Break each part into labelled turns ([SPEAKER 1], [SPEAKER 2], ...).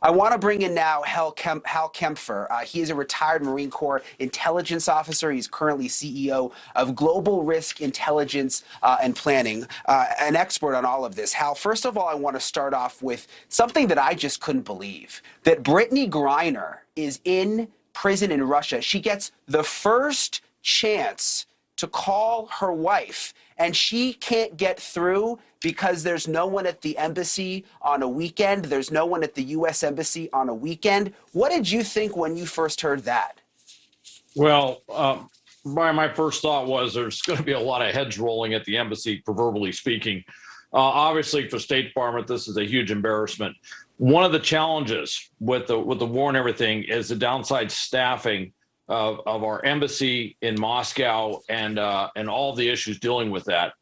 [SPEAKER 1] I want to bring in now Hal Kempfer. He is a retired Marine Corps intelligence officer. He's currently CEO of Global Risk Intelligence and Planning, an expert on all of this. Hal, first of all, I want to start off with something that I just couldn't believe, that Brittney Griner is in prison in Russia. She gets the first chance to call her wife, and she can't get through because there's no one at the embassy on a weekend. There's no one at the U.S. Embassy on a weekend. What did you think when you first heard that?
[SPEAKER 2] Well, Brian, my first thought was there's going to be a lot of heads rolling at the embassy, proverbially speaking. Obviously, for State Department, this is a huge embarrassment. One of the challenges with the war and everything is the downside staffing of our embassy in Moscow and all the issues dealing with that.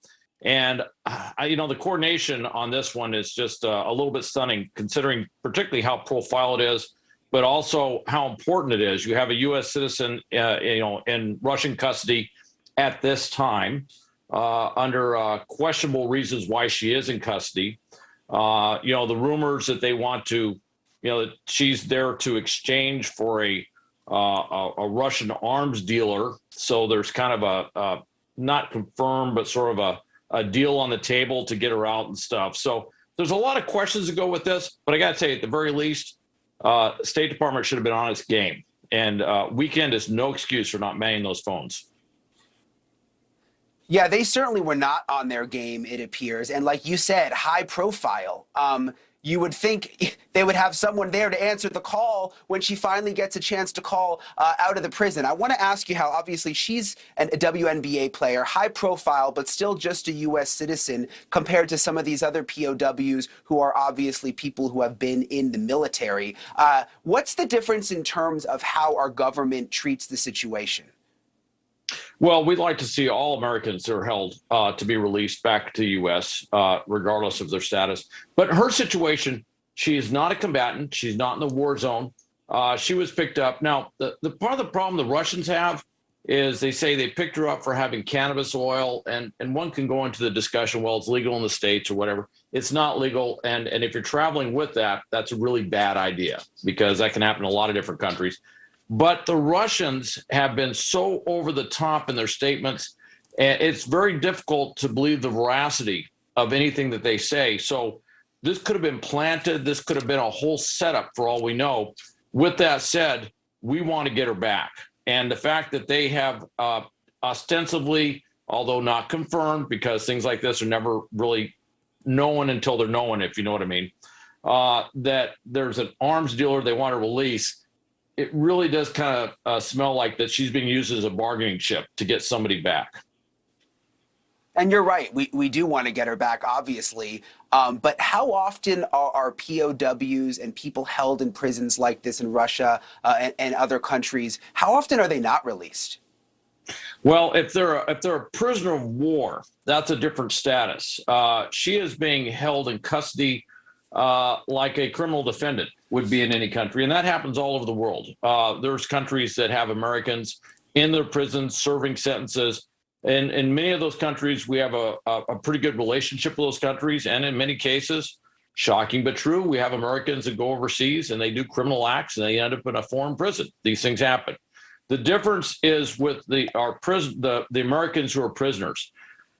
[SPEAKER 2] And, the coordination on this one is just a little bit stunning, considering particularly how profile it is, but also how important it is. You have a U.S. citizen, in Russian custody at this time under questionable reasons why she is in custody. The rumors that they want to, that she's there to exchange for a Russian arms dealer. So there's kind of a not confirmed, but sort of a deal on the table to get her out and stuff. So there's a lot of questions to go with this, but I got to tell you, at the very least, State Department should have been on its game. And weekend is no excuse for not manning those phones.
[SPEAKER 1] Yeah, they certainly were not on their game, it appears. And like you said, high profile. You would think they would have someone there to answer the call when she finally gets a chance to call out of the prison. I want to ask you how, obviously, she's a WNBA player, high profile, but still just a U.S. citizen compared to some of these other POWs who are obviously people who have been in the military. What's the difference in terms of how our government treats the situation?
[SPEAKER 2] Well, we'd like to see all Americans that are held to be released back to the U.S., regardless of their status. But her situation, she is not a combatant. She's not in the war zone. She was picked up. Now, the part of the problem the Russians have is they say they picked her up for having cannabis oil. And one can go into the discussion, well, it's legal in the States or whatever. It's not legal. And if you're traveling with that, that's a really bad idea because that can happen in a lot of different countries. But the Russians have been so over the top in their statements, and it's very difficult to believe the veracity of anything that they say. So this could have been planted. This could have been a whole setup for all we know. With that said, we want to get her back. And the fact that they have ostensibly, although not confirmed, because things like this are never really known until they're known, if you know what I mean, that there's an arms dealer they want to release. It really does kind of smell like that she's being used as a bargaining chip to get somebody back.
[SPEAKER 1] And you're right. We do want to get her back, obviously. But how often are POWs and people held in prisons like this in Russia and other countries, how often are they not released?
[SPEAKER 2] Well, if they're a prisoner of war, that's a different status. She is being held in custody like a criminal defendant would be in any country. And that happens all over the world. There's countries that have Americans in their prisons serving sentences. And in many of those countries, we have a pretty good relationship with those countries. And in many cases, shocking but true, we have Americans that go overseas and they do criminal acts and they end up in a foreign prison. These things happen. The difference is with the Americans who are prisoners.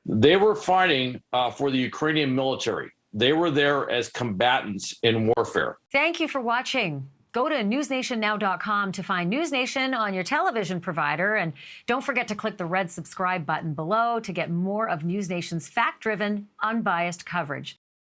[SPEAKER 2] They were fighting for the Ukrainian military. They were there as combatants in warfare.
[SPEAKER 3] Thank you for watching. Go to newsnationnow.com to find NewsNation on your television provider. And don't forget to click the red subscribe button below to get more of NewsNation's fact-driven, unbiased coverage.